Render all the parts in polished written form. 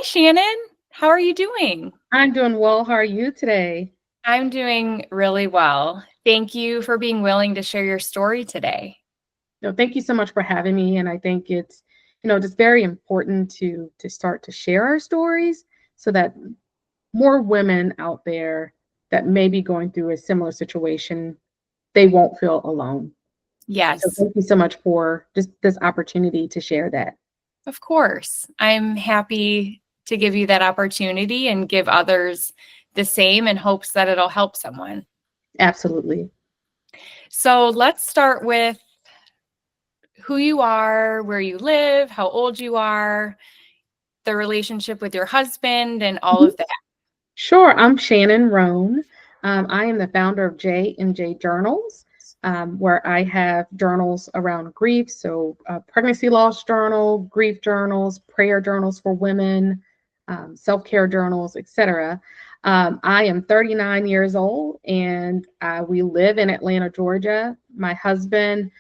Shannon. How are you doing? I'm doing well. How are you today? I'm doing really well. Thank you for being willing to share your story today. No, thank you so much for having me. And I think it's, just very important to start to share our stories so that more women out there that may be going through a similar situation, they won't feel alone. So Yes, thank you so much for just this opportunity to share that. of course. I'm happy to give you that opportunity and give others the same in hopes that it'll help someone. Absolutely. So let's start with who you are, where you live, how old you are, the relationship with your husband, and all Mhm. of that. Sure. I'm Shannon Roan. I am the founder of J&J Journals, where I have journals around grief. So, pregnancy loss journal, grief journals, prayer journals for women, self-care journals, etc. I am 39 years old, and we live in Atlanta, Georgia. My husband,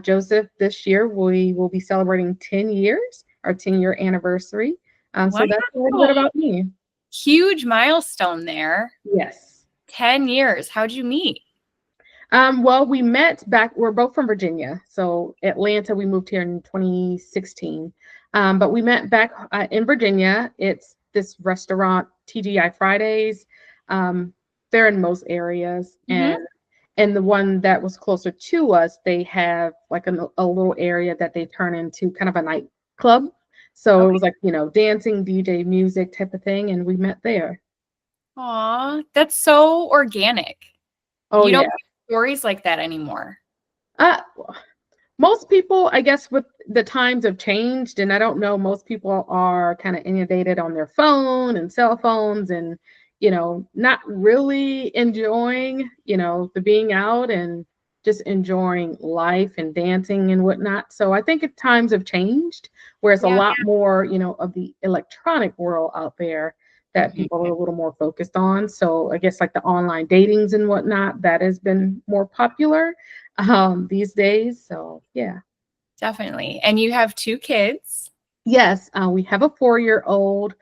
Joseph, this year we will be celebrating 10 years, our 10-year anniversary. Wow, So that's a little bit about me. huge milestone there. Yes. 10 years. How'd you meet? Well, we met back, we're both from Virginia. So Atlanta, we moved here in 2016. But we met back in Virginia. It's this restaurant, TGI Fridays. Um, they're in most areas. Hmm. And the one that was closer to us, they have like a little area that they turn into kind of a nightclub. So it Okay. was like, dancing, DJ music type of thing. And we met there. Aw, that's so organic. Oh, You don't yeah. get stories like that anymore. Uh, Most people, I guess, with the times have changed, and I don't know, most people are kind of inundated on their phone and cell phones and, not really enjoying, the being out and just enjoying life and dancing and whatnot. So I think times have changed, where it's a Yeah. lot more, of the electronic world out there that Mhm. people are a little more focused on. So I guess like the online datings and whatnot, that has been more popular these days. So yeah. Definitely. And you have two kids. Yes, we have a 4-year-old.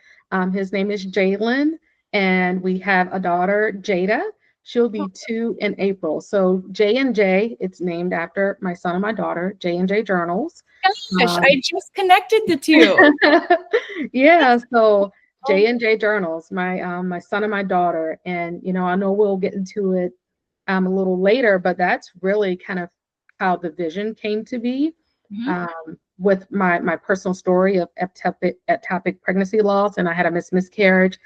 His name is Jalen, and we have a daughter, Jada. She'll Oh be 2 in April. So J and J, it's named after my son and my daughter, J&J Journals. gosh, I Um, just connected the two. yeah, so Oh, J&J Journals, my son and my daughter, and I know we'll get into it a little later, but that's really kind of how the vision came to be, mhm. with my personal story of ectopic pregnancy loss, and I had a miscarriage,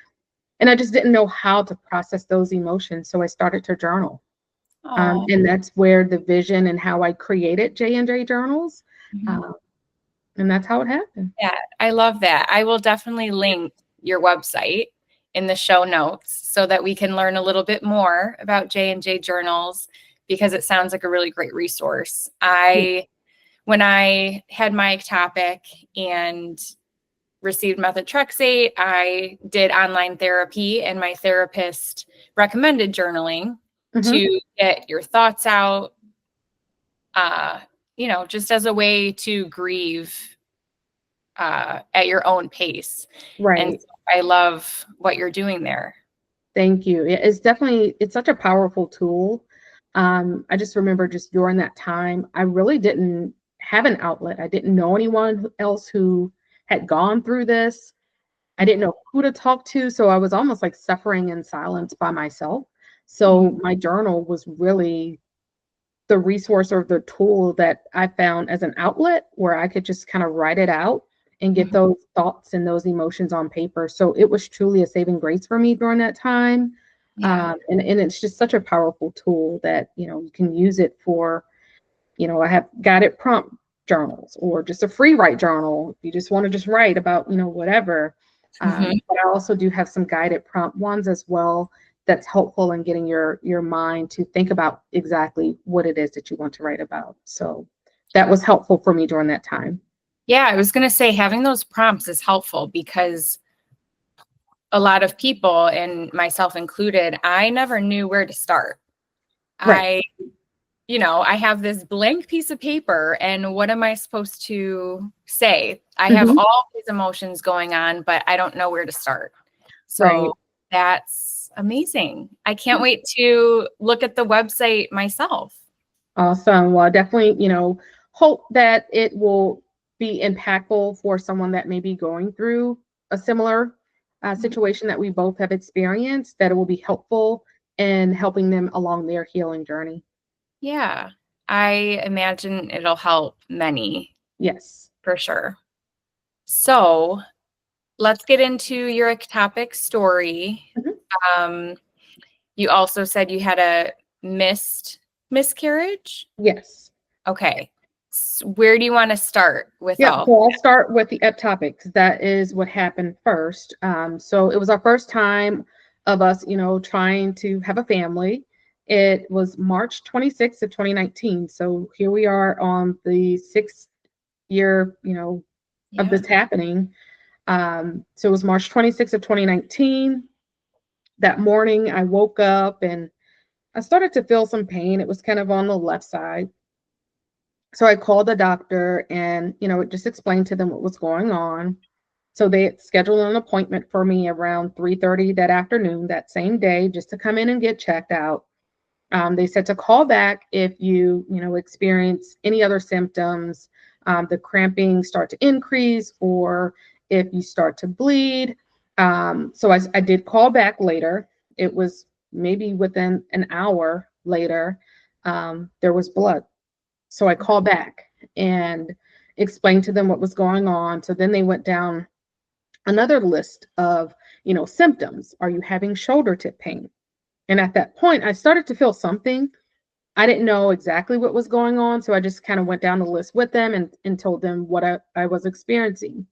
and I just didn't know how to process those emotions, so I started to journal, Oh, and that's where the vision and how I created J&J Journals, mhm. um, and that's how it happened. Yeah, I love that. I will definitely link your website in the show notes so that we can learn a little bit more about J&J Journals because it sounds like a really great resource. When I had my ectopic and received methotrexate, I did online therapy, and my therapist recommended journaling Hmm. to get your thoughts out, uh, just as a way to grieve at your own pace. And Right. so I love what you're doing there. Thank you. It's such a powerful tool. I just remember just during that time, I really didn't have an outlet. I didn't know anyone else who had gone through this. I didn't Mhm, know who to talk to. So I was almost like suffering in silence by myself. mhm, So my journal was really the resource or the tool that I found as an outlet where I could just kind of write it out and get mhm. those thoughts and those emotions on paper. So it was truly a saving grace for me during that time. Yeah. And it's just such a powerful tool that, you can use it for, I have guided prompt journals or just a free write journal. If you just want to just write about, whatever. Mhm. But I also do have some guided prompt ones as well that's helpful in getting your mind to think about exactly what it is that you want to write about. So that was helpful for me during that time. Yeah, I was going to say having those prompts is helpful because a lot of people, and myself included, I never knew where to start. Right. I I have this blank piece of paper and what am I supposed to say? I have Mhm. all these emotions going on, but I don't know where to start. Right. So that's amazing. I can't wait to look at the website myself. Awesome. Well, I definitely, hope that it will be impactful for someone that may be going through a similar situation that we both have experienced, that it will be helpful in helping them along their healing journey. Yeah, I imagine it'll help many Yes. for sure. So let's get into your ectopic story. Mhm. Um, you also said you had a missed miscarriage. Yes. Okay. Where do you want to start with Yeah, all? so I'll start with the ectopic, 'cause that is what happened first. So it was our first time of us, trying to have a family. It was March 26th of 2019. So here we are on the 6th year, of Yeah. this happening. So it was March 26th of 2019. That morning, I woke up and I started to feel some pain. It was kind of on the left side. So I called the doctor and, just explained to them what was going on. So they had scheduled an appointment for me around 3:30 that afternoon, that same day, just to come in and get checked out. They said to call back if you experience any other symptoms, the cramping start to increase, or if you start to bleed. So I did call back later. It was maybe within an hour later, there was blood. So I called back and explained to them what was going on. So then they went down another list of, symptoms. Are you having shoulder tip pain? And at that point, I started to feel something. I didn't know exactly what was going on. So I just kind of went down the list with them and told them what I was experiencing.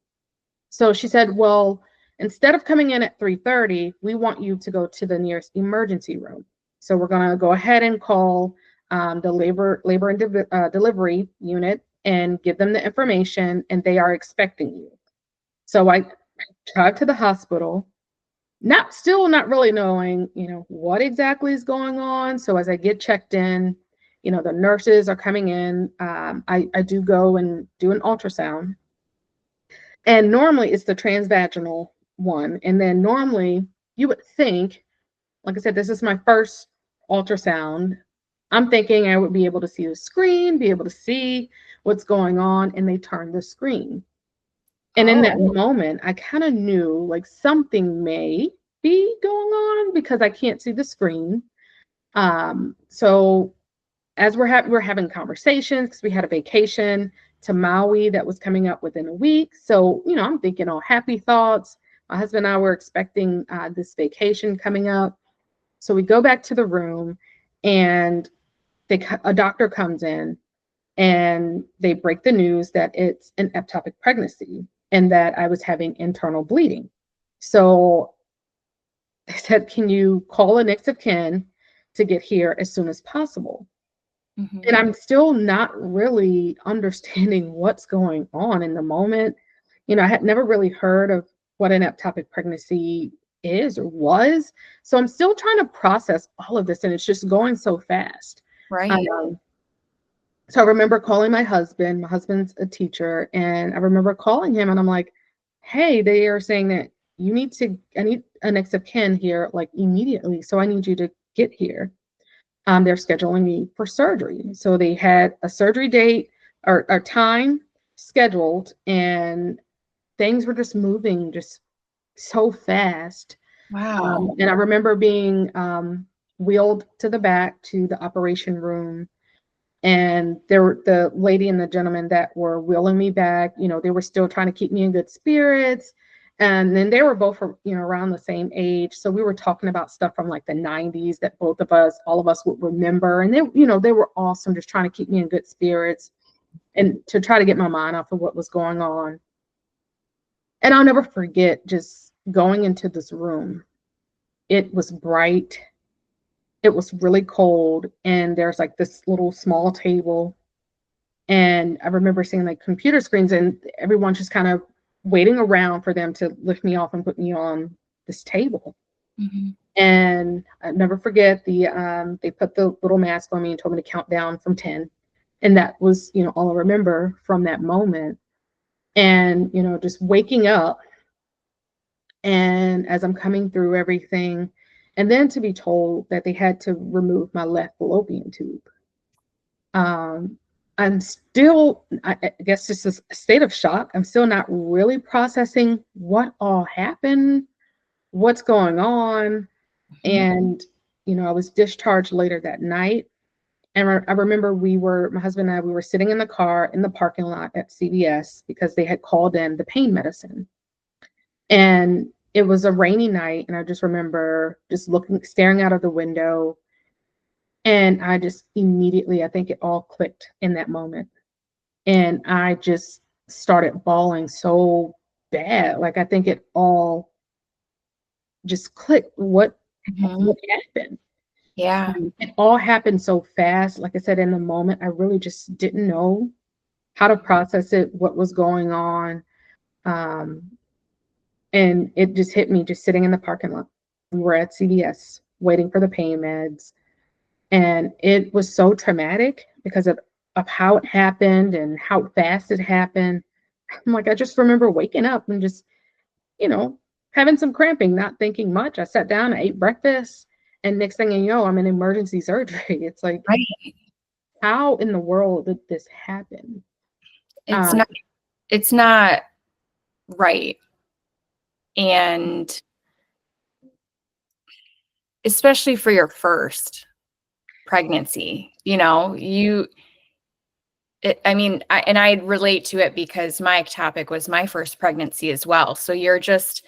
So she said, well, instead of coming in at 3:30, we want you to go to the nearest emergency room. So we're going to go ahead and call the labor and delivery unit and give them the information, and they are expecting you. So I drive to the hospital, not really knowing, what exactly is going on. So as I get checked in, the nurses are coming in. I do go and do an ultrasound, and normally it's the transvaginal one. And then normally you would think, like I said, this is my first ultrasound. I'm thinking I would be able to see the screen, be able to see what's going on, and they turned the screen. And in that Oh, moment, I kind of knew like something may be going on because I can't see the screen. So as we're having conversations, because we had a vacation to Maui that was coming up within a week. So, I'm thinking all happy thoughts. My husband and I were expecting this vacation coming up. So we go back to the room, and a doctor comes in, and they break the news that it's an ectopic pregnancy and that I was having internal bleeding. So they said, can you call a next of kin to get here as soon as possible? And hmm I'm still not really understanding what's going on in the moment. I had never really heard of what an ectopic pregnancy is or was. So I'm still trying to process all of this, and it's just going so fast. right. Um, so I remember calling my husband. My husband's a teacher, and I remember calling him, and I'm like, "Hey, they are saying that I need an next of kin here like immediately. So I need you to get here." They're scheduling me for surgery. So they had a surgery date or time scheduled, and things were just moving just so fast. Wow. And I remember being wheeled to the back to the operation room, and there were the lady and the gentleman that were wheeling me back. They were still trying to keep me in good spirits. And then they were both, around the same age. So we were talking about stuff from like the 90s that all of us would remember. And they were awesome, just trying to keep me in good spirits and to try to get my mind off of what was going on. And I'll never forget just going into this room. It was bright. It was really cold. And there's like this little small table. And I remember seeing like computer screens and everyone just kind of waiting around for them to lift me off and put me on this table. Mm-hmm. And I never forget they put the little mask on me and told me to count down from 10. And that was, all I remember from that moment. And, just waking up, and as I'm coming through everything, and then to be told that they had to remove my left fallopian tube. Um, I'm still, I guess, just a state of shock. I'm still not really processing what all happened, what's going on. Mm-hmm. And, I was discharged later that night. And I remember my husband and I, we were sitting in the car in the parking lot at CVS because they had called in the pain medicine. And it was a rainy night. And I just remember just staring out of the window. And I just immediately, I think it all clicked in that moment. And I just started bawling so bad. Like, I think it all just clicked. What Mm-hmm. happened? Yeah. It all happened so fast. Like I said, in the moment, I really just didn't know how to process it, what was going on. Um, and it just hit me just sitting in the parking lot. We were at CVS waiting for the pain meds. And it was so traumatic because of how it happened and how fast it happened. I'm like, I just remember waking up and just, you know, having some cramping, not thinking much. I sat down, I ate breakfast, and next thing you know, I'm in emergency surgery. It's like, Right. how in the world did this happen? It's not, it's not right. And especially for your first pregnancy, I mean, I relate to it because my ectopic was my first pregnancy as well. So you're just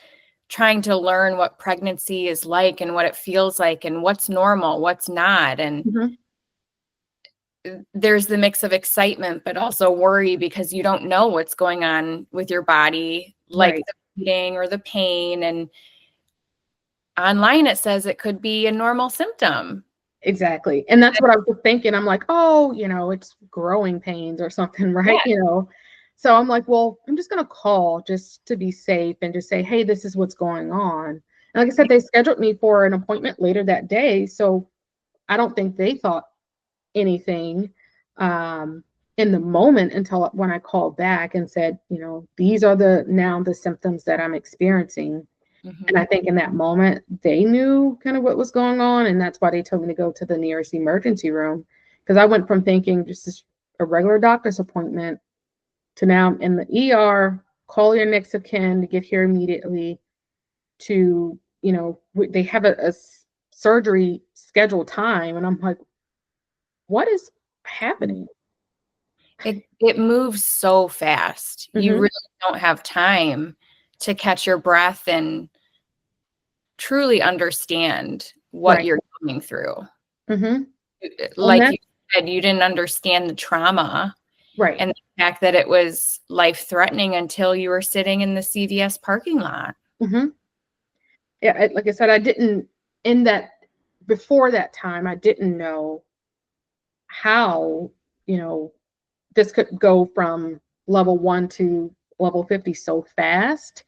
trying to learn what pregnancy is like and what it feels like and what's normal, what's not. And Mhm. there's the mix of excitement, but also worry because you don't know what's going on with your body, like Right. the bleeding or the pain. And online, it says it could be a normal symptom. Exactly. And that's what I was thinking. I'm like, oh, it's growing pains or something, right? Yeah. So I'm like, well, I'm just going to call just to be safe and just say, hey, this is what's going on. And like I said, they scheduled me for an appointment later that day. So I don't think they thought anything um, in the moment until when I called back and said, these are the symptoms that I'm experiencing. And I Mm-hmm. think in that moment, they knew kind of what was going on. And that's why they told me to go to the nearest emergency room. Because I went from thinking just a regular doctor's appointment to now I'm in the ER, call your next of kin to get here immediately to, they have a surgery scheduled time. And I'm like, what is happening? It moves so fast. You Mm-hmm. really don't have time to catch your breath and truly understand what Right. you're going through. Mm-hmm. On Like that. you said, you didn't understand the trauma Right. and the fact that it was life-threatening until you were sitting in the CVS parking lot. Mm-hmm. Yeah. Like I said, I didn't, in that, before that time, I didn't know how, you know, this could go from level 1 to level 50 so fast,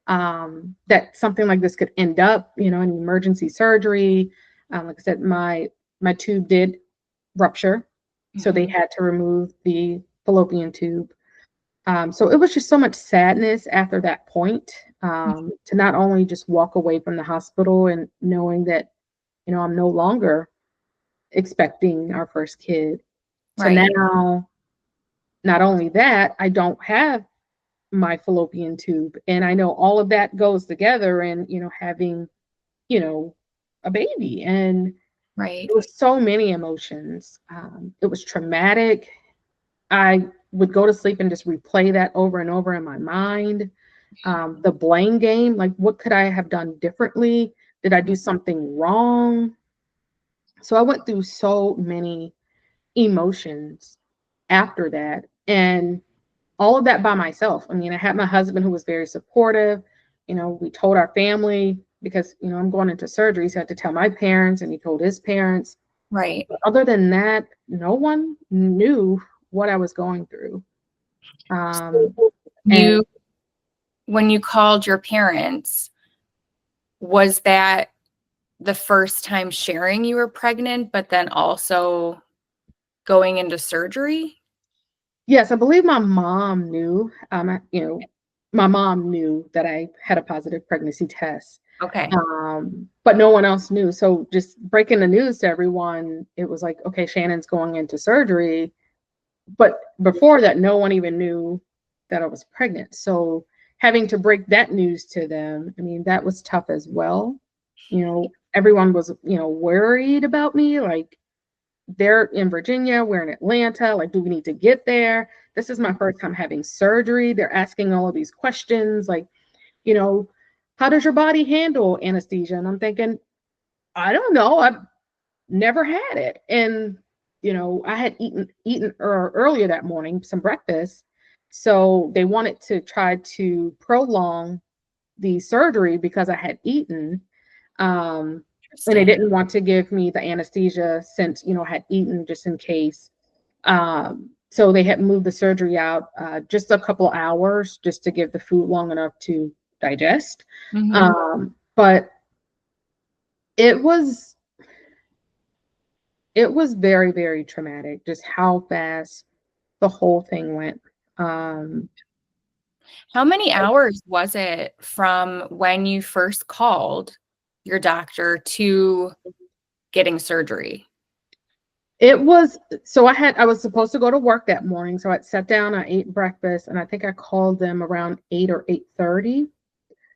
that something like this could end up, in emergency surgery. Like I said, my tube did rupture, so they Mm-hmm. had to remove the fallopian tube. So it was just so much sadness after that point, to not only just walk away from the hospital and knowing that, I'm no longer expecting our first kid, to Right. now, not only that, I don't have my fallopian tube. And I know all of that goes together and, having, you know, a baby. And Right. it was so many emotions. It was traumatic. I would go to sleep and just replay that over and over in my mind. The blame game, like, what could I have done differently? Did I do something wrong? So I went through so many emotions after that. And all of that by myself. I mean, I had my husband who was very supportive. We told our family because, I'm going into surgery. So I had to tell my parents and he told his parents. Right. But other than that, no one knew what I was going through. And When you called your parents, was that the first time sharing you were pregnant, but then also going into surgery? Yes, I believe my mom knew. My mom knew that I had a positive pregnancy test, Okay. but no one else knew. So just breaking the news to everyone, it was like, okay, Shannon's going into surgery. But before that, no one even knew that I was pregnant. So having to break that news to them, I mean, that was tough as well. Everyone was, worried about me. Like, they're in Virginia, we're in Atlanta. Like, do we need to get there? This is my first time having surgery. They're asking all of these questions, like, you know, how does your body handle anesthesia? And I'm thinking, I don't know. I've never had it. And, I had eaten earlier that morning, some breakfast. So they wanted to try to prolong the surgery because I had eaten. And they Interesting. didn't want to give me the anesthesia since, I had eaten just in case. So they had moved the surgery out just a couple hours just to give the food long enough to digest. Mm-hmm. But it was it was very, very traumatic, just how fast the whole thing went. Um, How many hours was it from when you first called your doctor to getting surgery? it was so I was supposed to go to work that morning, so I sat down, I ate breakfast, and I think I called them around 8 or 8:30,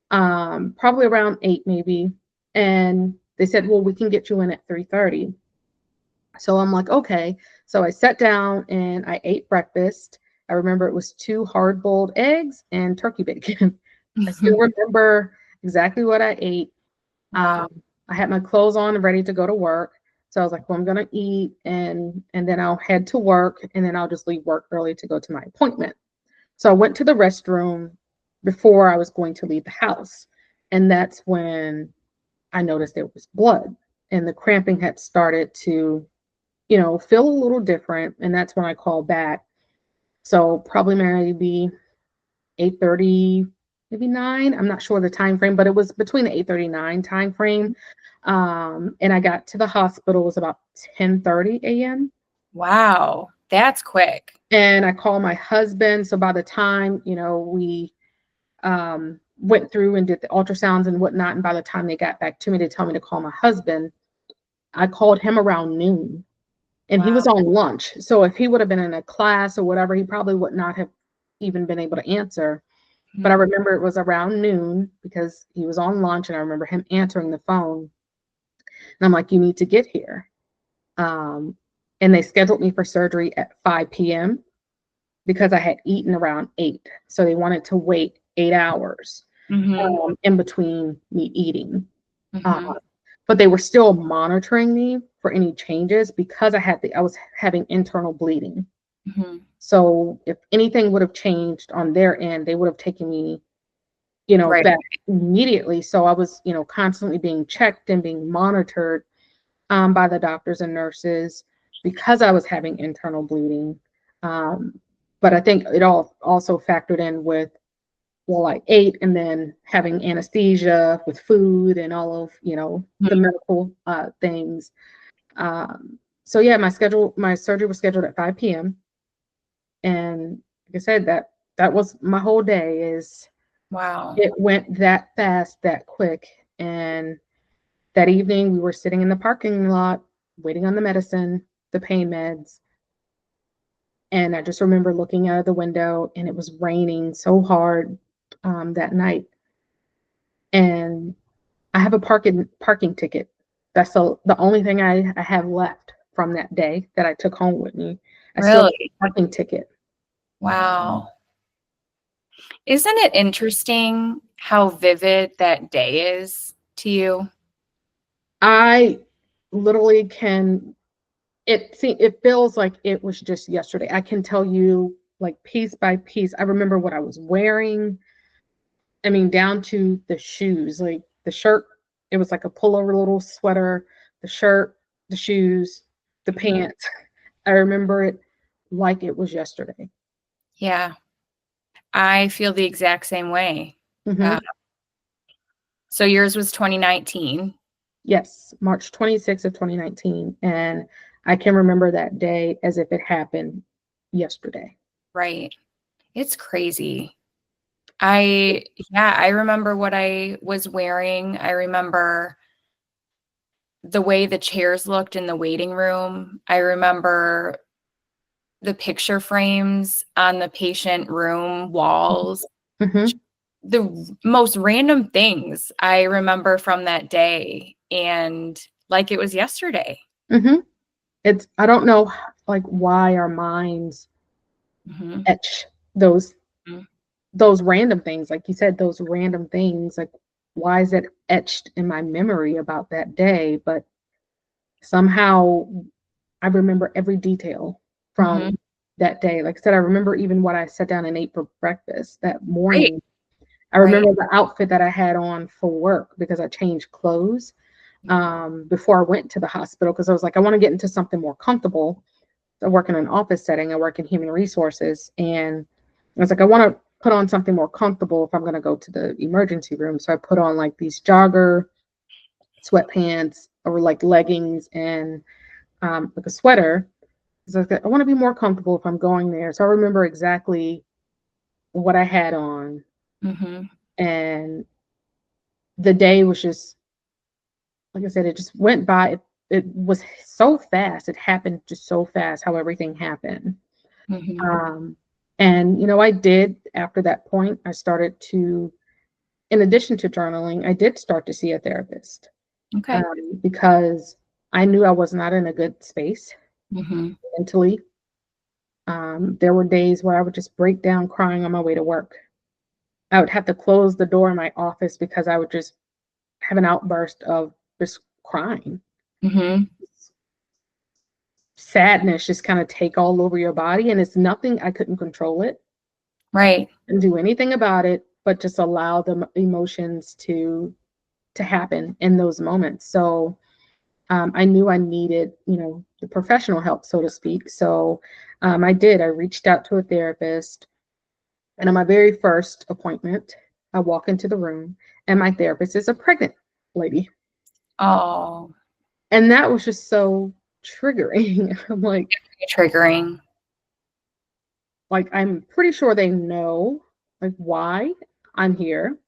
probably around 8 maybe, and they said, "Well, we can get you in at 3:30." So I'm like, okay. So I sat down and I ate breakfast. I remember it was 2 hard-boiled eggs and turkey bacon. I still remember exactly what I ate. Wow. I had my clothes on and ready to go to work. So I was like, well, I'm gonna eat and then I'll head to work and then I'll just leave work early to go to my appointment. So I went to the restroom before I was going to leave the house. And that's when I noticed there was blood and the cramping had started to feel a little different. And that's when I called back. So probably maybe 8:30, maybe 9. I'm not sure the time frame, but it was between the 8:39 time frame. And I got to the hospital, it was about 10:30 a.m. Wow. That's quick. And I called my husband. So by the time, we went through and did the ultrasounds and whatnot, and by the time they got back to me to tell me to call my husband, I called him around noon. And he Wow. was on lunch. So if he would have been in a class or whatever, he probably would not have even been able to answer. But I Mhm. remember it was around noon because he was on lunch, and I remember him answering the phone. And I'm like, you need to get here. Um, and they scheduled me for surgery at 5 p.m. because I had eaten around 8. So they wanted to wait 8 hours Mhm. in between me eating. Uh, Mhm. but they were still monitoring me for any changes because I was having internal bleeding. Mhm. So if anything would have changed on their end, they would have taken me, Right. back immediately. So I was, constantly being checked and being monitored by the doctors and nurses because I was having internal bleeding. Um, but I think it all also factored in with, well, I ate and then having anesthesia with food and all of, the Mhm. medical things. So yeah, my surgery was scheduled at 5 p.m. And like I said, that was my whole day. Is Wow. it went that fast, that quick. And that evening we were sitting in the parking lot waiting on the medicine, the pain meds. And I just remember looking out of the window and it was raining so hard that night. And I have a parking ticket. That's the only thing I have left from that day that I took home with me. I still have Really? a parking ticket. Wow. Isn't it interesting how vivid that day is to you? I literally can it feels like it was just yesterday. I can tell you like piece by piece. I remember what I was wearing. I mean, down to the shoes, like the shirt, it was like a pullover little sweater, the shirt, the shoes, the pants. I remember it like it was yesterday. Yeah. I feel the exact same way. Hmm. Uh, so yours was 2019. Yes, March 26th of 2019. And I can remember that day as if it happened yesterday. Right. It's crazy. I remember what I was wearing. I remember the way the chairs looked in the waiting room. I remember the picture frames on the patient room walls. Mm-hmm. The most random things I remember from that day, and like it was yesterday. Mm-hmm. I don't know like why our minds Mhm. etch those Mhm. those random things, like you said, those random things, like why is it etched in my memory about that day? But somehow I remember every detail from Mhm. that day. Like I said, I remember even what I sat down and ate for breakfast that Right. morning. I Right. remember the outfit that I had on for work because I changed clothes before I went to the hospital because I was like, I want to get into something more comfortable. I work in an office setting. I work in human resources, and I was like, I want to put on something more comfortable if I'm going to go to the emergency room. So I put on like these jogger sweatpants or like leggings and like a sweater. So I was like, I want to be more comfortable if I'm going there. So I remember exactly what I had on, Mhm. and the day was just like I said, it just went by. It was so fast. It happened just so fast. How everything happened. Mhm. Um, and I did after that point. I started to, in addition to journaling, I did start to see a therapist Okay. because I knew I was not in a good space Mhm. mentally. There were days where I would just break down crying on my way to work. I would have to close the door in my office because I would just have an outburst of just crying. Mhm. Sadness just kind of take all over your body, and it's nothing. I couldn't control it Right. and do anything about it, but just allow the emotions to happen in those moments. So I knew I needed, the professional help, so to speak. So I did. I reached out to a therapist, and on my very first appointment, I walk into the room, and my therapist is a pregnant lady, Oh, and that was just so triggering. I'm triggering. I'm pretty sure they know like why I'm here.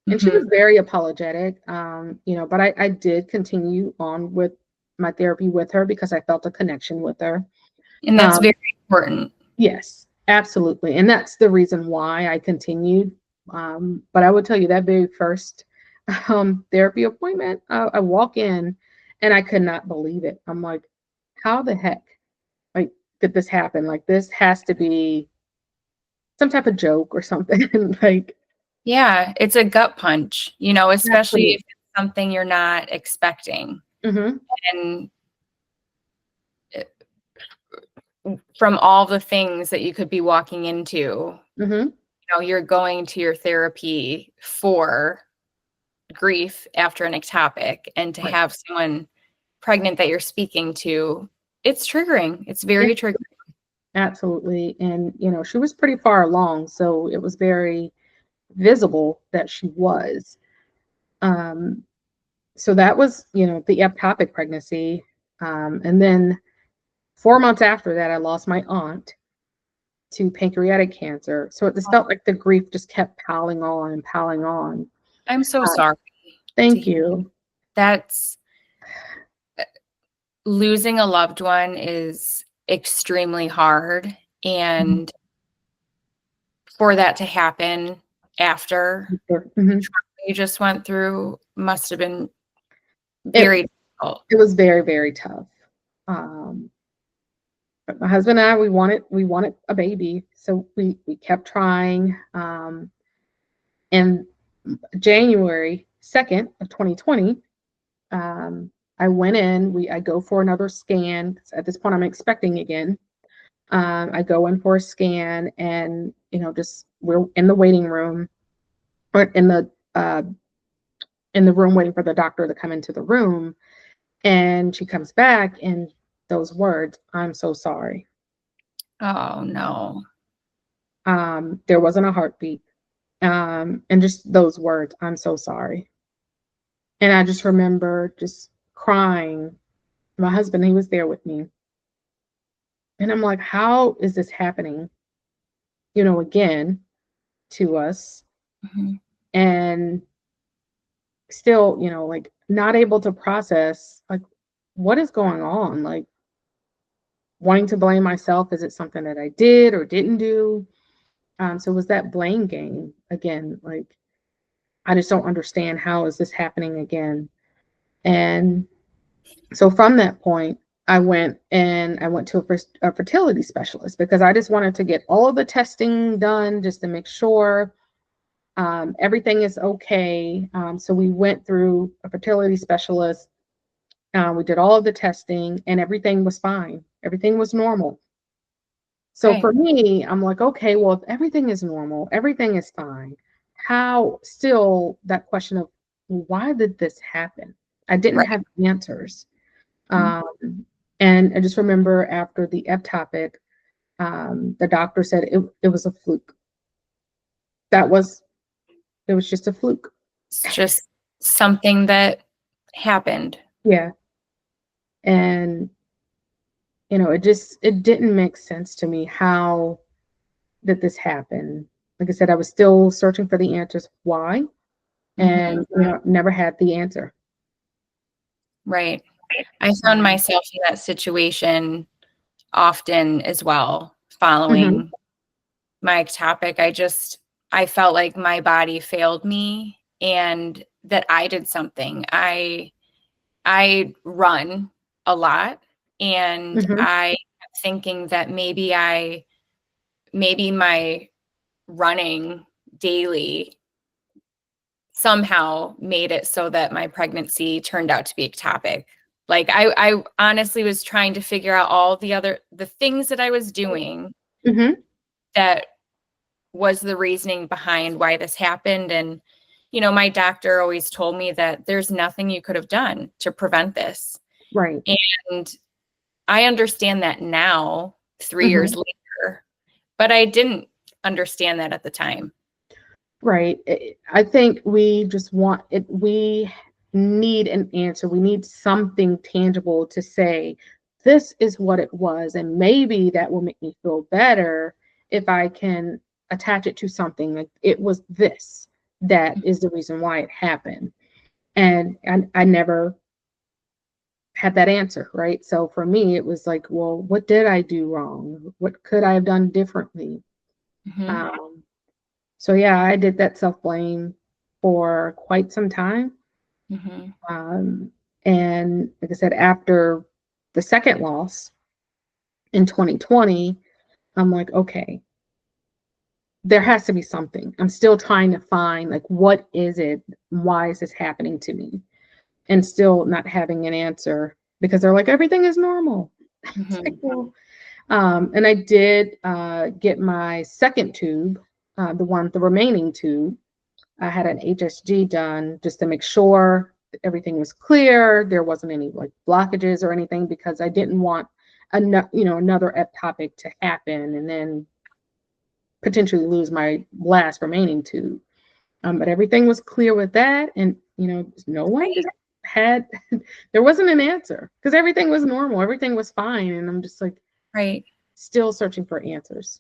And she Mhm. was very apologetic, but I did continue on with my therapy with her because I felt a connection with her. And that's Um, very important. yes, absolutely. And that's the reason why I continued. But I would tell you that very first therapy appointment, I walk in and I could not believe it. I'm like, how the heck like did this happen? Like this has to be some type of joke or something. Like Yeah, it's a gut punch, especially absolutely. if it's something you're not expecting. Hmm. And from all the things that you could be walking into, Hmm. you're going to your therapy for grief after an ectopic, and to Right. have someone pregnant that you're speaking to, it's triggering. It's Yeah, very triggering. absolutely. And she was pretty far along, so it was very visible that she was. Um, so that was, the ectopic pregnancy. And then 4 months after that, I lost my aunt to pancreatic cancer. So it just felt like the grief just kept piling on and piling on. I'm so Uh, sorry to thank hear. you. That's Losing a loved one is extremely hard. Mhm. And for that to happen after Mhm. you just went through must have been It very difficult. it was very, very tough. Um, but my husband and I, we wanted a baby, so we kept trying. And January 2nd of 2020, um, I went in. I go for another scan. At this point, I'm expecting again. I go in for a scan, and just we're in the waiting room or in the room waiting for the doctor to come into the room, and she comes back and those words, "I'm so sorry." Oh no. There wasn't a heartbeat, and just those words, "I'm so sorry." And I just remember just crying. My husband, he was there with me. And I'm like, how is this happening, again to us? Mhm. And still, like not able to process, like, what is going on? Like, wanting to blame myself. Is it something that I did or didn't do? So it was that blame game again. Like, I just don't understand, how is this happening again? And so from that point, I went to a fertility specialist because I just wanted to get all of the testing done just to make sure everything is okay. So we went through a fertility specialist. We did all of the testing and everything was fine. Everything was normal. So Right. for me, I'm like, okay, well, if everything is normal, everything is fine, how still that question of, why did this happen? I didn't Right. have answers. Mhm. Um, and I just remember after the ectopic, the doctor said it was a fluke. That was, it was just a fluke. It's just something that happened. Yeah. And, it didn't make sense to me how did this happen. Like I said, I was still searching for the answers why, Mhm. and never had the answer. Right. I found Um, myself in that situation often as well, mhm, following my ectopic. I felt like my body failed me and that I did something. I run a lot, and mhm, I kept thinking that maybe my running daily somehow made it so that my pregnancy turned out to be ectopic. Like I honestly was trying to figure out all the things that I was doing mhm. that was the reasoning behind why this happened. And, my doctor always told me that there's nothing you could have done to prevent this. Right. And I understand that now, 3 years Mhm. later, but I didn't understand that at the time. Right. I think we just want it. We need an answer. We need something tangible to say, this is what it was. And maybe that will make me feel better if I can attach it to something like it was this that is the reason why it happened. And I never had that answer. Right. So for me, it was like, well, what did I do wrong? What could I have done differently? Hmm. Um, So yeah, I did that self-blame for quite some time. Hmm. Um, and like I said, after the second loss in 2020, I'm like, okay, there has to be something. I'm still trying to find, like, what is it? Why is this happening to me? And still not having an answer because they're like, everything is normal. It's like, Hmm. well, and I did get my second tube, the remaining tube. I had an HSG done just to make sure everything was clear. There wasn't any like blockages or anything because I didn't want another ectopic to happen and then potentially lose my last remaining tube. But everything was clear with that, and no one just had. There wasn't an answer because everything was normal, everything was fine, and I'm just like Right. still searching for answers.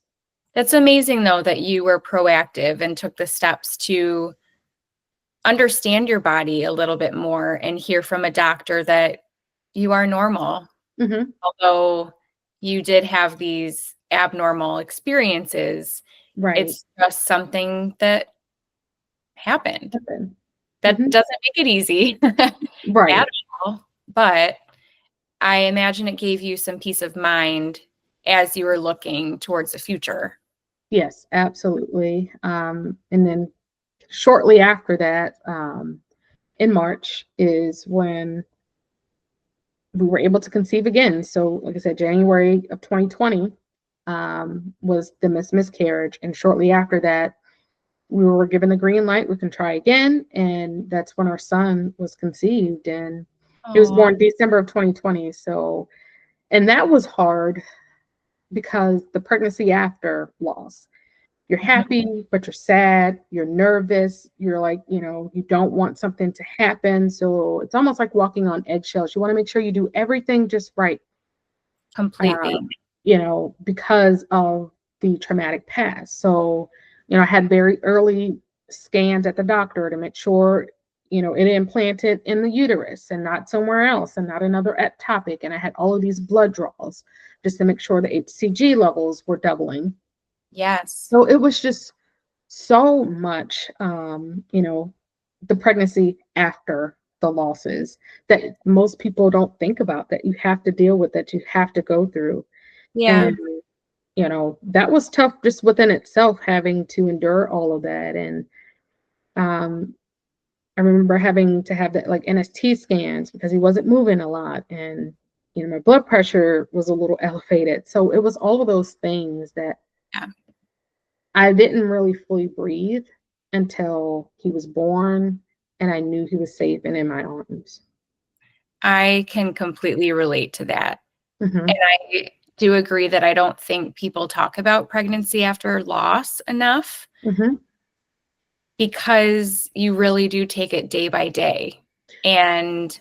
That's amazing, though, that you were proactive and took the steps to understand your body a little bit more and hear from a doctor that you are normal. Hmm. Although you did have these abnormal experiences, Right. it's just something that happened. That Hmm. doesn't make it easy at Right. all, but I imagine it gave you some peace of mind as you were looking towards the future. Yes, absolutely. And then shortly after that, in March, is when we were able to conceive again. So, like I said, January of 2020 was the miscarriage. And shortly after that, we were given the green light. We can try again. And that's when our son was conceived. And he was Oh, born December of 2020. So, and that was hard because the pregnancy after loss. you're happy, but you're sad, you're nervous, you're like, you don't want something to happen. So it's almost like walking on eggshells. You want to make sure you do everything just right, Completely. because of the traumatic past. So, I had very early scans at the doctor to make sure, it implanted in the uterus and not somewhere else and not another ectopic. And I had all of these blood draws just to make sure the HCG levels were doubling. Yes. So it was just so much, the pregnancy after the losses that most people don't think about, that you have to deal with, that you have to go through. Yeah. And, that was tough just within itself, having to endure all of that. And I remember having to have that like NST scans because he wasn't moving a lot. And, my blood pressure was a little elevated. So it was all of those things that Yeah. I didn't really fully breathe until he was born and I knew he was safe and in my arms. I can completely relate to that. Mm-hmm. And I do agree that I don't think people talk about pregnancy after loss enough, Mm-hmm. because you really do take it day by day and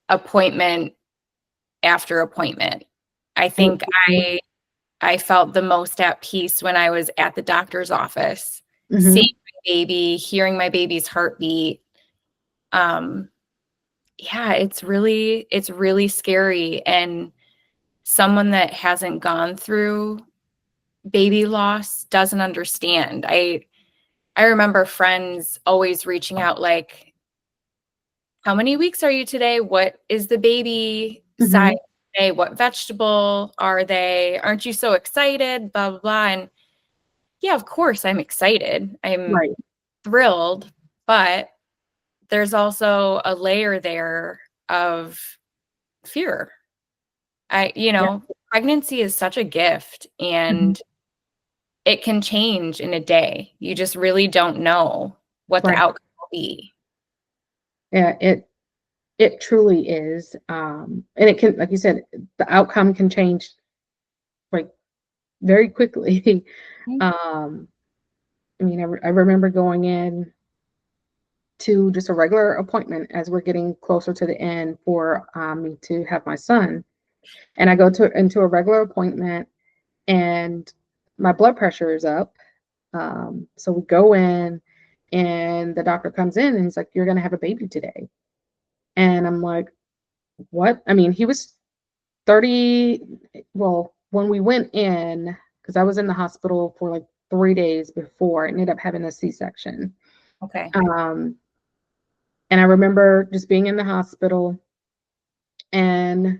appointment after appointment. I think I felt the most at peace when I was at the doctor's office, Mm-hmm. seeing my baby, hearing my baby's heartbeat. Yeah, it's really scary. And someone that hasn't gone through baby loss doesn't understand. I remember friends always reaching out like, how many weeks are you today? What is the baby size Mm-hmm. today? What vegetable are they? Aren't you so excited? Blah, blah, blah. And yeah, of course I'm excited. I'm Right. thrilled, but there's also a layer there of fear. Yeah. Pregnancy is such a gift, Mm-hmm. and it can change in a day. You just really don't know what the Right. outcome will be. Yeah, it truly is. And it can, like you said, the outcome can change like very quickly. um, I remember going in to just a regular appointment as we're getting closer to the end for me to have my son. And I go into a regular appointment and my blood pressure is up. So we go in and the doctor comes in and he's like, "You're going to have a baby today." And I'm like, "What?" I mean, he was 30. Well, when we went in, because I was in the hospital for like 3 days before, I ended up having a C-section. Okay. Um, and I remember just being in the hospital and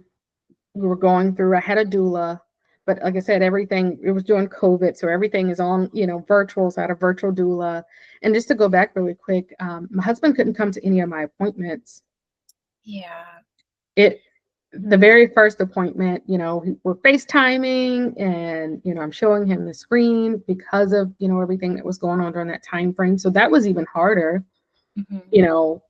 we were going through, I had a doula, but like I said, everything, it was during COVID. So everything is on, virtual. So I had a virtual doula. And just to go back really quick, my husband couldn't come to any of my appointments. Yeah. The very first appointment, we're FaceTiming and, I'm showing him the screen because of, everything that was going on during that time frame. So that was even harder. Mhm.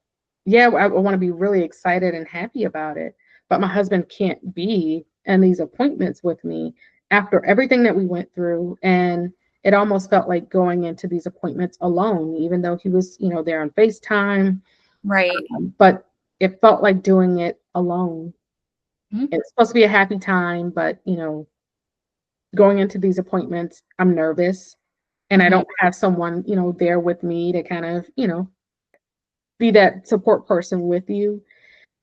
Yeah, I want to be really excited and happy about it, but my husband can't be in these appointments with me after everything that we went through. And it almost felt like going into these appointments alone, even though he was, there on FaceTime. Right. But it felt like doing it alone. Mhm. It's supposed to be a happy time, but going into these appointments, I'm nervous and I Mhm. don't have someone, there with me to kind of, be that support person with you.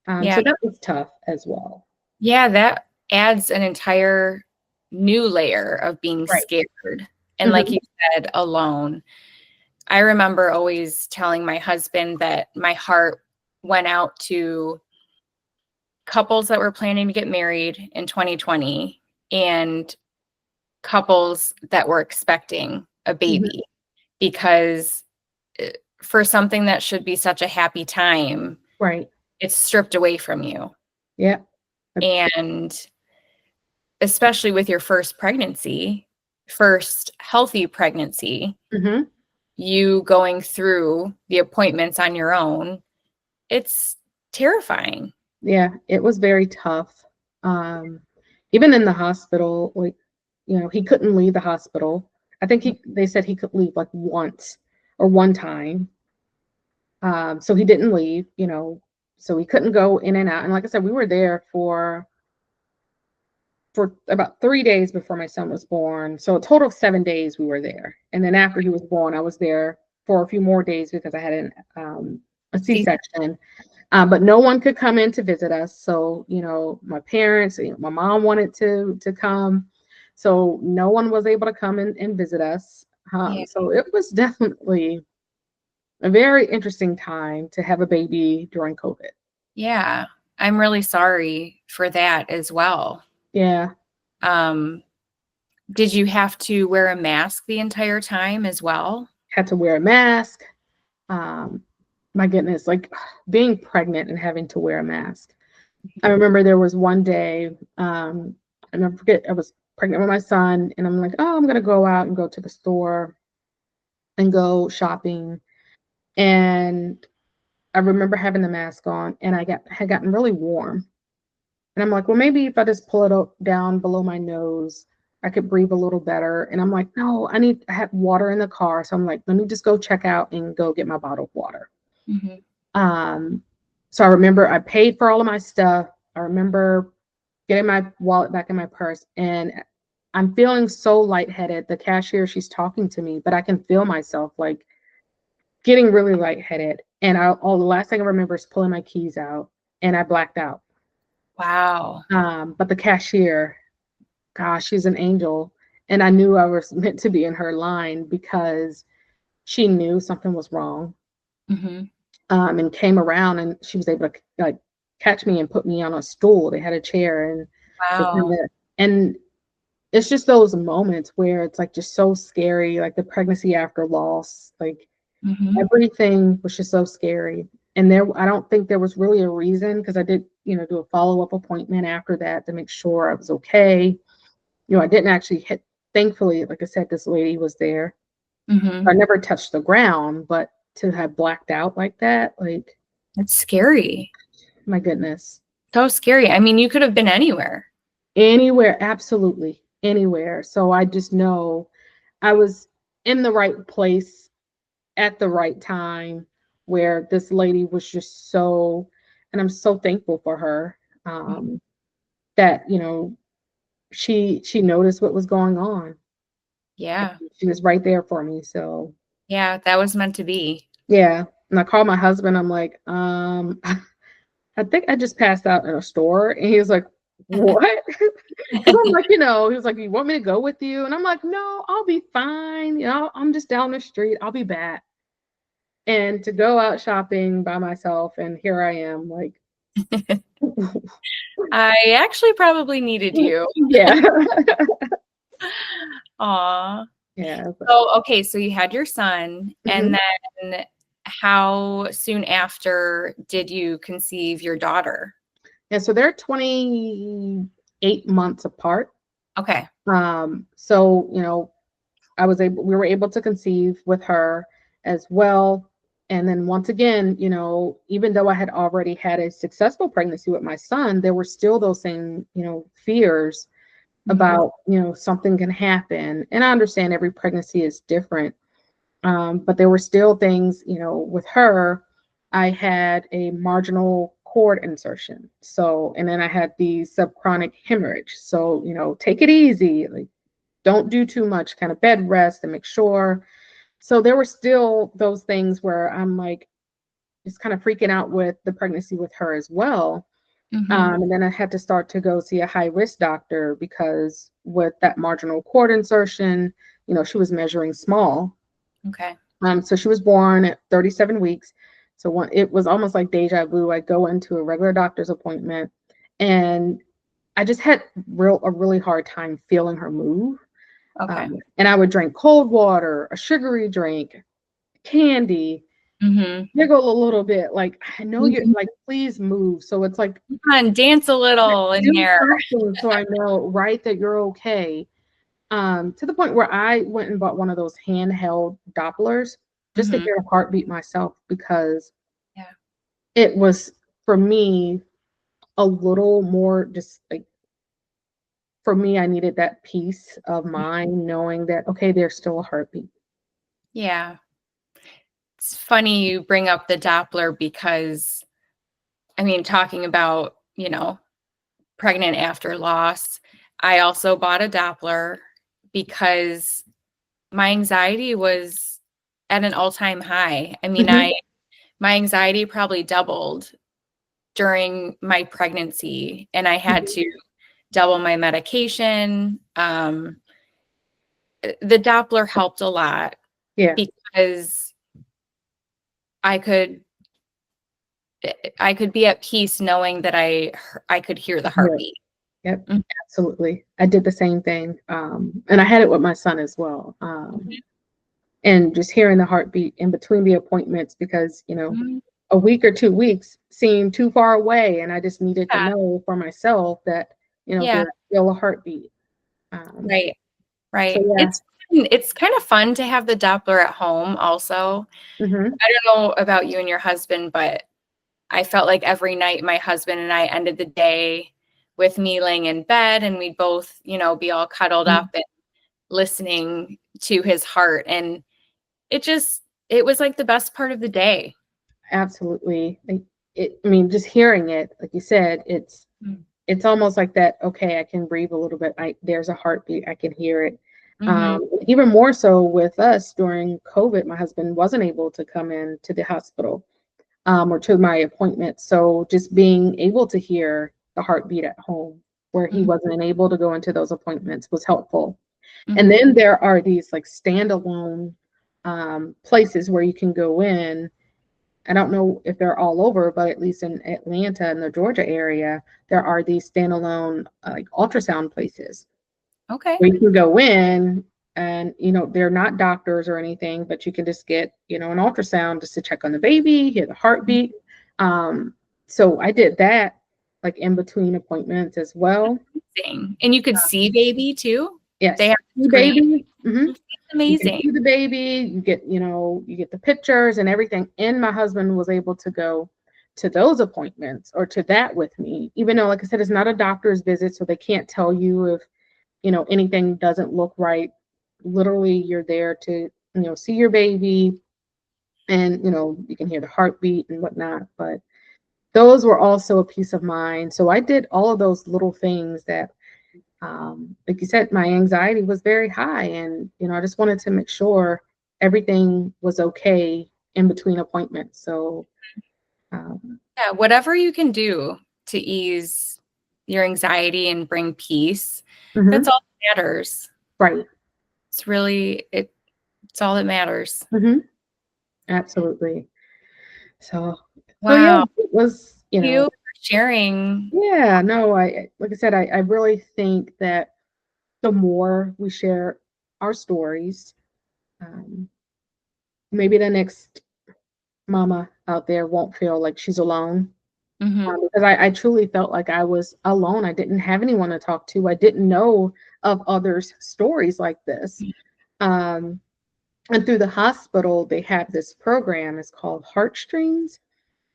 Yeah. So that was tough as well. Yeah, that adds an entire new layer of being Right. scared. And like Hmm. you said, alone. I remember always telling my husband that my heart went out to couples that were planning to get married in 2020 and couples that were expecting a Hmm. baby, because for something that should be such a happy time, Right. it's stripped away from you. Yeah. And especially with your first healthy pregnancy, Hmm. you going through the appointments on your own, it's terrifying. Yeah. It was very tough. Even in the hospital, like, he couldn't leave the hospital. I think they said he could leave like once or one time. So he didn't leave, so he couldn't go in and out. And like I said, we were there for about 3 days before my son was born. So a total of 7 days we were there. And then after he was born, I was there for a few more days because I had a See, C-section. But no one could come in to visit us. So, my parents, my mom wanted to come. So no one was able to come and visit us. yeah, So it was definitely a very interesting time to have a baby during COVID. yeah. I'm really sorry for that as well. Yeah. Um, did you have to wear a mask the entire time as well? Had to wear a mask. Um, my goodness, like being pregnant and having to wear a mask. I remember there was one day, and I forget, I was pregnant with my son, and I'm like, oh, I'm going to go out and go to the store and go shopping. And I remember having the mask on, and had gotten really warm. And I'm like, well, maybe if I just pull it down below my nose, I could breathe a little better. And I'm like, no, I had water in the car. So I'm like, let me just go check out and go get my bottle of water. Mm-hmm. Um, so I remember I paid for all of my stuff. I remember getting my wallet back in my purse, and I'm feeling so lightheaded. The cashier, she's talking to me, but I can feel myself like getting really lightheaded. And the last thing I remember is pulling my keys out, and I blacked out. Wow. But the cashier, gosh, she's an angel. And I knew I was meant to be in her line because she knew something was wrong. Mm-hmm. And came around, and she was able to like catch me and put me on a stool. They had a chair, and Wow. and it's just those moments where it's like just so scary, like the pregnancy after loss, like Mm-hmm. everything was just so scary. And I don't think there was really a reason, because I did, do a follow-up appointment after that to make sure I was okay. I didn't actually hit, thankfully, like I said, this lady was there. Mm-hmm. I never touched the ground, but to have blacked out like that, like, It's scary. my goodness. So scary. I mean, you could have been anywhere. Anywhere, absolutely anywhere. So I just know I was in the right place at the right time, where this lady was just so, and I'm so thankful for her, that, she noticed what was going on. Yeah. She was right there for me. So Yeah, that was meant to be. yeah. And I called my husband. I'm like, I think I just passed out in a store. And he was like, what? Because I'm like, he was like, you want me to go with you? And I'm like, no, I'll be fine. I'm just down the street. I'll be back. And to go out shopping by myself, and here I am, like, I actually probably needed you. yeah. Aw. Yeah. So, okay, so you had your son, Mhm. and then how soon after did you conceive your daughter? Yeah. So they're 28 months apart. Okay. So, we were able to conceive with her as well. And then once again, even though I had already had a successful pregnancy with my son, there were still those same, fears Mm-hmm. about, something can happen. And I understand every pregnancy is different. But there were still things, with her. I had a marginal cord insertion. So, and then I had the subchronic hemorrhage. So, take it easy. Like, don't do too much, kind of bed rest and make sure. So there were still those things where I'm like just kind of freaking out with the pregnancy with her as well. Mm-hmm. And then I had to start to go see a high risk doctor, because with that marginal cord insertion, she was measuring small. Okay. So she was born at 37 weeks. So it was almost like deja vu. I go into a regular doctor's appointment, and I just had a really hard time feeling her move. Okay. And I would drink cold water, a sugary drink, candy, Mm-hmm. giggle a little bit. Like, I know you're Mhm. like, please move. So it's like, Come on, dance a little in do there. something so I know, right, that you're okay. To the point where I went and bought one of those handheld Dopplers just to Mm-hmm. hear a heartbeat myself, because Yeah. it was, for me, a little more just like for me, I needed that peace of mind knowing that, okay, there's still a heartbeat. Yeah. It's funny you bring up the Doppler because, I mean, talking about, pregnant after loss, I also bought a Doppler because my anxiety was at an all-time high. I mean, Mhm. my anxiety probably doubled during my pregnancy, and I had Mhm. to double my medication. The Doppler helped a lot Yeah. because I could I could be at peace knowing that I could hear the Yeah. heartbeat. Yep. Mhm. Absolutely. I did the same thing. And I had it with my son as well. And just hearing the heartbeat in between the appointments because, Mhm. a week or 2 weeks seemed too far away. And I just needed to Yeah, know for myself that, yeah, there's still a heartbeat. Um, right, right. so yeah. It's kind of fun to have the Doppler at home also. Hmm. I don't know about you and your husband, but I felt like every night my husband and I ended the day with me laying in bed and we'd both, be all cuddled up and listening to his heart. And it was like the best part of the day. Absolutely. I mean, just hearing it, like you said, it's almost like that. Okay, I can breathe a little bit. There's a heartbeat. I can hear it. Mm-hmm. Even more so with us during COVID, my husband wasn't able to come in to the hospital or to my appointment. So just being able to hear the heartbeat at home, where he Mm-hmm. wasn't able to go into those appointments, was helpful. And Mm-hmm. then there are these like standalone places where you can go in. I don't know if they're all over, but at least in Atlanta and the Georgia area, there are these standalone like ultrasound places Okay. where you can go in and they're not doctors or anything, but you can just get an ultrasound just to check on the baby, hear the heartbeat. Um, so I did that like in between appointments as well. Amazing. And you could see baby too? They Yes, have a see screen? baby. That's You can amazing. see the baby. You get the pictures and everything. And my husband was able to go to those appointments or to that with me, even though, like I said, it's not a doctor's visit, so they can't tell you if anything doesn't look right. Literally, you're there to see your baby, and you can hear the heartbeat and whatnot. But those were also a peace of mind. So I did all of those little things that like you said, my anxiety was very high, and I just wanted to make sure everything was okay in between appointments. So, Yeah, whatever you can do to ease your anxiety and bring peace, that's mhm, all that matters. right, It's all that matters. hmm, absolutely. So yeah, Wow. it was, Thank you for sharing. yeah, no, like I said, I really think that the more we share our stories, um, maybe the next mama out there won't feel like she's alone. Mhm. Because I truly felt like I was alone. I didn't have anyone to talk to. I didn't know of others' stories like this. Um, and through the hospital, they have this program. It's called Heartstrings,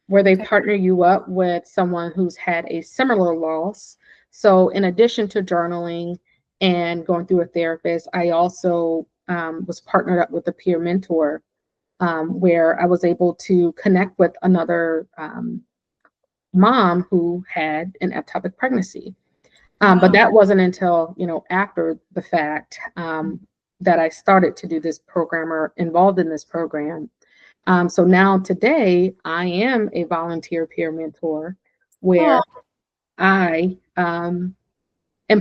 where they Okay. partner you up with someone who's had a similar loss. So, in addition to journaling and going through a therapist, I also was partnered up with a peer mentor where I was able to connect with another mom who had an ectopic pregnancy. But Wow. that wasn't until, after the fact that I started to do this program or involved in this program. So now today I am a volunteer peer mentor Oh. where I am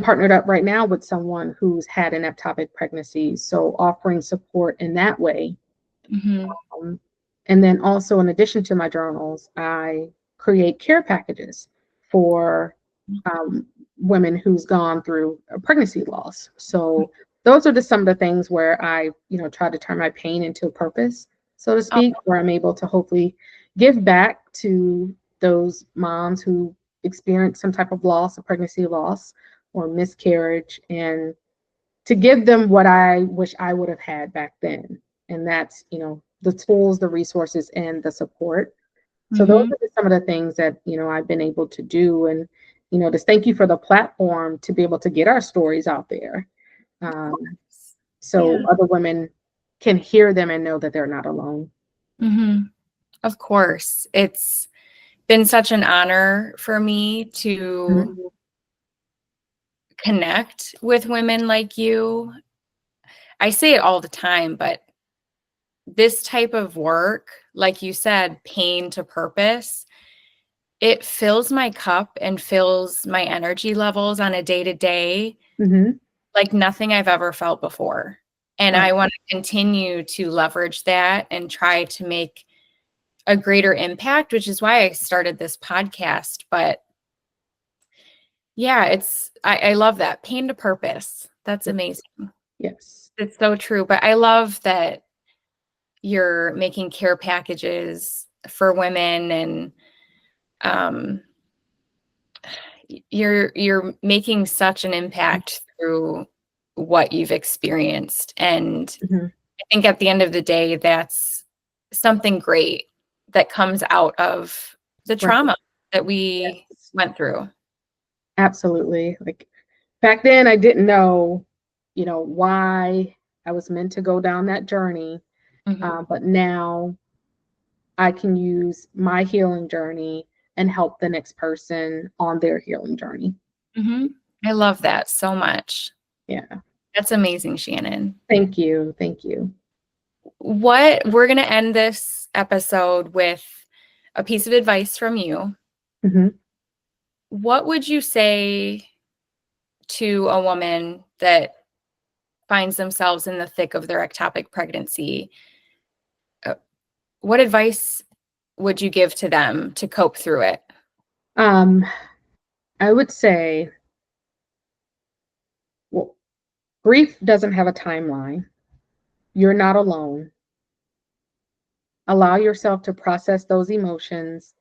partnered up right now with someone who's had an ectopic pregnancy. So offering support in that way. Mhm. Um, and then also, in addition to my journals, I create care packages for um, women who's gone through a pregnancy loss. So those are just some of the things where I, try to turn my pain into a purpose, so to Oh, speak, where I'm able to hopefully give back to those moms who experience some type of loss, a pregnancy loss or miscarriage, and to give them what I wish I would have had back then. And that's, the tools, the resources, and the support. So those mhm. are just some of the things that, I've been able to do. And just thank you for the platform to be able to get our stories out there. So Yeah. other women can hear them and know that they're not alone. Mm-hmm. Of course. It's been such an honor for me to connect with women like you. I say it all the time, but this type of work, like you said, pain to purpose, it fills my cup and fills my energy levels on a day-to-day Mm-hmm. like nothing I've ever felt before. And Right. I want to continue to leverage that and try to make a greater impact, which is why I started this podcast. But yeah, I love that. Pain to purpose. That's amazing. Yes. It's so true. But I love that you're making care packages for women, and um, you're making such an impact through what you've experienced. And Mm-hmm. I think at the end of the day, that's something great that comes out of the Right. trauma that we Yes. went through. Absolutely. Like back then, I didn't know, why I was meant to go down that journey. Mm-hmm. But now I can use my healing journey and help the next person on their healing journey. Mm-hmm. I love that so much. Yeah. That's amazing, Shannon. Thank you. Thank you. We're going to end this episode with a piece of advice from you. Mm-hmm. What would you say to a woman that finds themselves in the thick of their ectopic pregnancy? What advice would you give to them to cope through it? I would say, well, grief doesn't have a timeline. You're not alone. Allow yourself to process those emotions,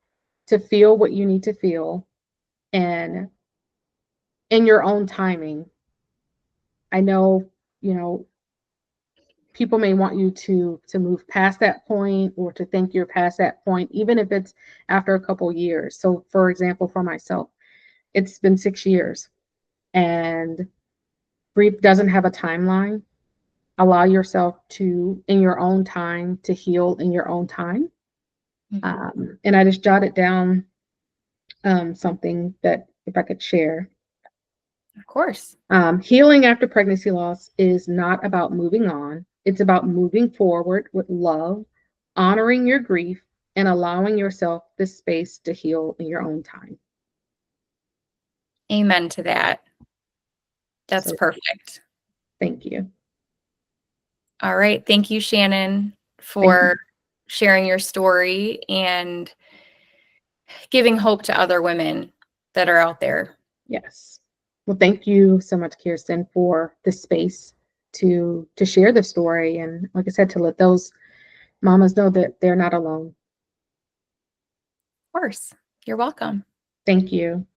to feel what you need to feel, and in your own timing. I know, you know, people may want you to move past that point or to think you're past that point, even if it's after a couple years. So, for example, for myself, it's been 6 years, and grief doesn't have a timeline. Allow yourself to, in your own time, to heal in your own time. And I just jotted down something that if I could share. Of course. Healing after pregnancy loss is not about moving on. It's about moving forward with love, honoring your grief, and allowing yourself the space to heal in your own time. Amen to that. That's So, perfect. thank you. All right. Thank you, Shannon, Thank you. for sharing your story and giving hope to other women that are out there. Yes. Well, thank you so much, Kirsten, for the space to share the story, and like I said, to let those mamas know that they're not alone. Of course. You're welcome. Thank you.